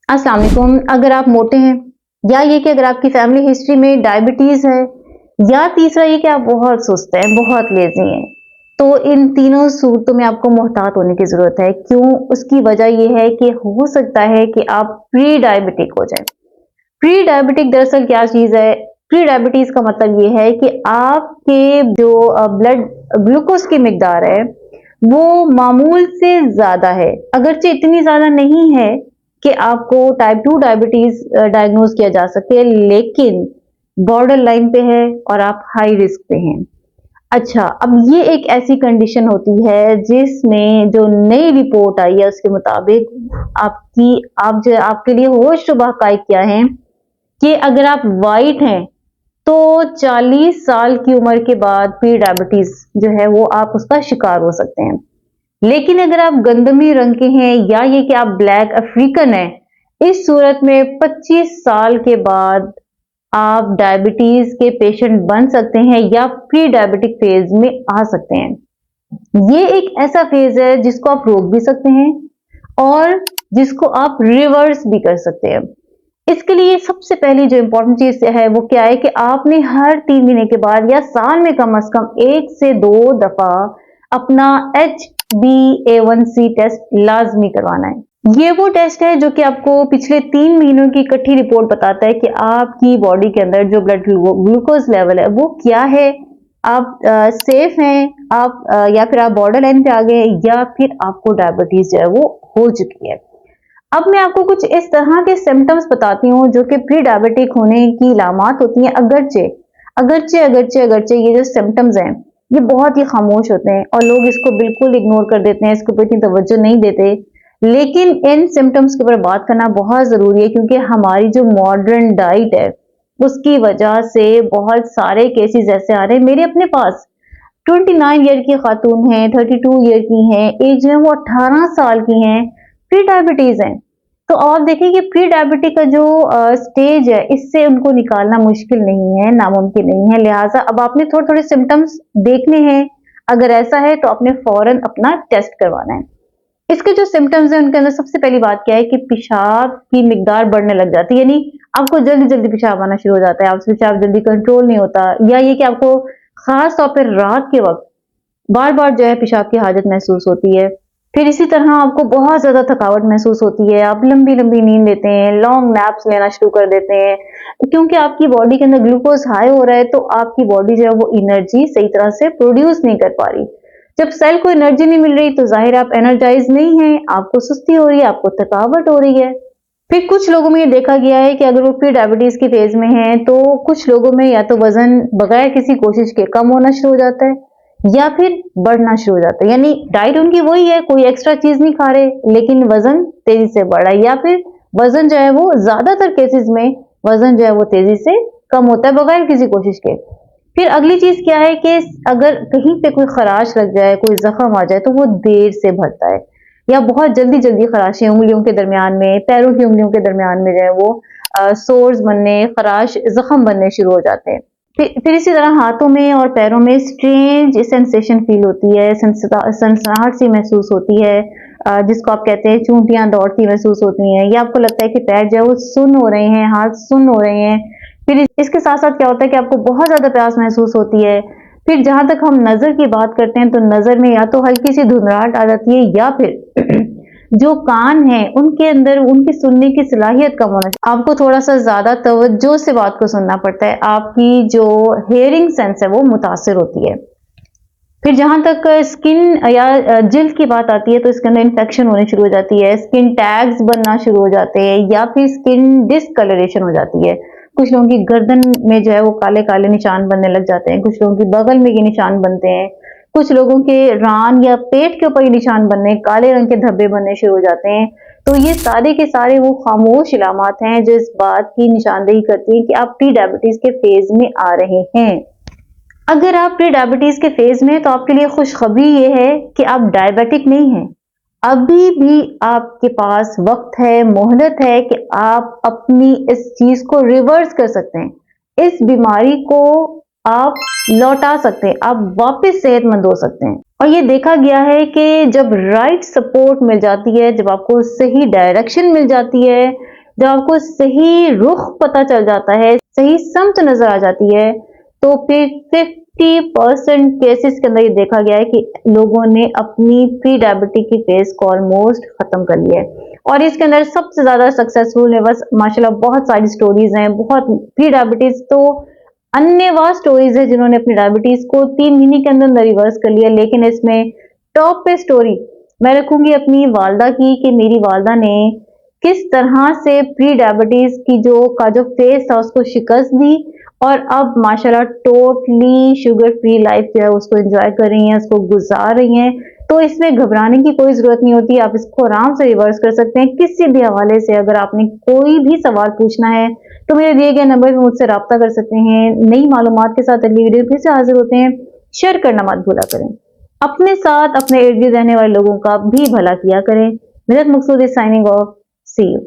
अस्सलाम वालेकुम। अगर आप मोटे हैं या ये कि अगर आपकी फैमिली हिस्ट्री में डायबिटीज है या तीसरा ये कि आप बहुत सुस्त हैं, बहुत लेजी हैं, तो इन तीनों सूरतों में आपको मोहतात होने की जरूरत है। क्यों? उसकी वजह यह है कि हो सकता है कि आप प्री डायबिटिक हो जाए। प्री डायबिटिक दरअसल क्या चीज है? प्री डायबिटीज का मतलब ये है कि आपके जो ब्लड ग्लूकोज की मिकदार है वो मामूल से ज्यादा है, अगरचे इतनी ज्यादा नहीं है कि आपको टाइप 2 डायबिटीज डायग्नोज किया जा सके, लेकिन बॉर्डर लाइन पे है और आप हाई रिस्क पे हैं। अच्छा, अब ये एक ऐसी कंडीशन होती है जिसमें जो नई रिपोर्ट आई है उसके मुताबिक आपके लिए होश शुबा क्या है कि अगर आप वाइट हैं तो 40 साल की उम्र के बाद प्री डायबिटीज जो है वो आप उसका शिकार हो सकते हैं। लेकिन अगर आप गंदमी रंग के हैं या ये कि आप ब्लैक अफ्रीकन हैं, इस सूरत में 25 साल के बाद आप डायबिटीज के पेशेंट बन सकते हैं या प्री डायबिटिक फेज में आ सकते हैं। ये एक ऐसा फेज है जिसको आप रोक भी सकते हैं और जिसको आप रिवर्स भी कर सकते हैं। इसके लिए सबसे पहली जो इंपॉर्टेंट चीज है वो क्या है कि आपने हर 3 महीने के बाद या साल में कम से कम 1 से 2 दफा अपना HbA1c टेस्ट लाजमी करवाना है। ये वो टेस्ट है जो कि आपको पिछले 3 महीनों की इकट्ठी रिपोर्ट बताता है कि आपकी बॉडी के अंदर जो ब्लड ग्लूकोज लेवल है वो क्या है, आप सेफ हैं, आप या फिर आप बॉर्डर लाइन पे आ गए या फिर आपको डायबिटीज जो है वो हो चुकी है। अब मैं आपको कुछ इस तरह के सिम्टम्स बताती हूँ जो कि प्री डायबिटिक होने की इलामात होती हैं। अगरचे अगरचे अगरचे अगरचे ये जो सिम्टम्स हैं ये बहुत ही खामोश होते हैं और लोग इसको बिल्कुल इग्नोर कर देते हैं, इसके ऊपर इतनी तवज्जो नहीं देते। लेकिन इन सिम्टम्स के ऊपर बात करना बहुत जरूरी है क्योंकि हमारी जो मॉडर्न डाइट है उसकी वजह से बहुत सारे केसेस ऐसे आ रहे हैं। मेरे अपने पास 29 ईयर की खातून है, 32 ईयर की हैं, एक जो है वो 18 साल की हैं, प्री डायबिटीज है। तो आप देखिए कि प्री डायबिटिक का जो स्टेज है इससे उनको निकालना मुश्किल नहीं है, नामुमकिन नहीं है। लिहाजा अब आपने थोड़े थोड़े सिम्टम्स देखने हैं, अगर ऐसा है तो आपने फौरन अपना टेस्ट करवाना है। इसके जो सिम्टम्स हैं उनके अंदर सबसे पहली बात क्या है कि पेशाब की मिकदार बढ़ने लग जाती है, यानी आपको जल्दी जल्दी पेशाब आना शुरू हो जाता है, आपसे पेशाब जल्दी कंट्रोल नहीं होता, या ये कि आपको खास तौर पर रात के वक्त बार बार जो है पेशाब की हाजत महसूस होती है। फिर इसी तरह आपको बहुत ज्यादा थकावट महसूस होती है, आप लंबी लंबी नींद लेते हैं, लॉन्ग नैप्स लेना शुरू कर देते हैं, क्योंकि आपकी बॉडी के अंदर ग्लूकोज हाई हो रहा है तो आपकी बॉडी जो है वो एनर्जी सही तरह से प्रोड्यूस नहीं कर पा रही। जब सेल को एनर्जी नहीं मिल रही तो जाहिर आप एनर्जाइज नहीं है, आपको सुस्ती हो रही है, आपको थकावट हो रही है। फिर कुछ लोगों में ये देखा गया है कि अगर वो प्री डायबिटीज के फेज में हैं तो कुछ लोगों में या तो वजन बगैर किसी कोशिश के कम होना शुरू हो जाता है या फिर बढ़ना शुरू हो जाता है, यानी डाइट उनकी वही है, कोई एक्स्ट्रा चीज नहीं खा रहे लेकिन वजन तेजी से बढ़ रहा है, या फिर वजन जो है वो ज्यादातर केसेस में वजन जो है वो तेजी से कम होता है बगैर किसी कोशिश के। फिर अगली चीज क्या है कि अगर कहीं पे कोई खराश लग जाए, कोई जख्म आ जाए तो वो देर से भरता है या बहुत जल्दी जल्दी खराशें उंगलियों के दरमियान में, पैरों की उंगलियों के दरमियान में जो है वो सोर्स बनने, खराश, जख्म बनने शुरू हो जाते हैं। फिर इसी तरह हाथों में और पैरों में स्ट्रेंज सेंसेशन फील होती है, सनसनाहट सी महसूस होती है, जिसको आप कहते हैं चूंटियां दौड़ती महसूस होती हैं, या आपको लगता है कि पैर जो है वो सुन्न हो रहे हैं, हाथ सुन्न हो रहे हैं। फिर इसके साथ साथ क्या होता है कि आपको बहुत ज्यादा प्यास महसूस होती है। फिर जहां तक हम नजर की बात करते हैं तो नजर में या तो हल्की सी धुंधलाहट आ जाती है या फिर जो कान है उनके अंदर उनकी सुनने की सलाहियत कम होना चाहिए, आपको थोड़ा सा ज्यादा तवज्जो से बात को सुनना पड़ता है, आपकी जो हेयरिंग सेंस है वो मुतासिर होती है। फिर जहां तक स्किन या जिल्द की बात आती है तो इसके अंदर इन्फेक्शन होनी शुरू हो जाती है, स्किन टैग्स बनना शुरू हो जाते हैं या फिर स्किन डिसकलरेशन हो जाती है। कुछ लोगों की गर्दन में जो है वो काले काले निशान बनने लग जाते हैं, कुछ लोगों की बगल में ये निशान बनते हैं, कुछ लोगों के रान या पेट के ऊपर ये निशान बनने, काले रंग के धब्बे बनने शुरू हो जाते हैं। तो ये सारे के सारे वो खामोश इलामात हैं जो इस बात की निशानदेही करती हैं कि आप प्री डायबिटीज के फेज में आ रहे हैं। अगर आप प्री डायबिटीज के फेज में तो आपके लिए खुशखबरी ये है कि आप डायबिटिक नहीं हैं, अभी भी आपके पास वक्त है, मोहलत है कि आप अपनी इस चीज को रिवर्स कर सकते हैं, इस बीमारी को आप लौटा सकते हैं, आप वापस सेहतमंद हो सकते हैं। और ये देखा गया है कि जब राइट सपोर्ट मिल जाती है, जब आपको सही डायरेक्शन मिल जाती है, जब आपको सही रुख पता चल जाता है, सही समत नजर आ जाती है, तो फिर 50% केसेस के अंदर ये देखा गया है कि लोगों ने अपनी प्री डायबिटिक की फेज को ऑलमोस्ट खत्म कर लिया है। और इसके अंदर सबसे ज्यादा सक्सेसफुल है, बस माशाल्लाह बहुत सारी स्टोरीज हैं, बहुत प्री डायबिटीज तो अन्य स्टोरीज है जिन्होंने अपनी डायबिटीज को 3 महीने के अंदर रिवर्स कर लिया। लेकिन इसमें टॉप पे स्टोरी मैं रखूंगी अपनी वालदा की, कि मेरी वालदा ने किस तरह से प्री डायबिटीज की जो फेस था उसको शिकस्त दी, और अब माशाल्लाह टोटली शुगर फ्री लाइफ जो है उसको एंजॉय कर रही हैं, उसको गुजार रही हैं। तो इसमें घबराने की कोई जरूरत नहीं होती, आप इसको आराम से रिवर्स कर सकते हैं किसी भी हवाले से। अगर आपने कोई भी सवाल पूछना है तो मेरे दिए गए नंबर पर मुझसे रब्ता कर सकते हैं। नई मालूमात के साथ अगली वीडियो फिर से हाजिर होते हैं। शेयर करना मत भूला करें, अपने साथ अपने इर्द गिर्द रहने वाले लोगों का भी भला किया करें। मेरा मकसूद है साइनिंग ऑफ, सी यू।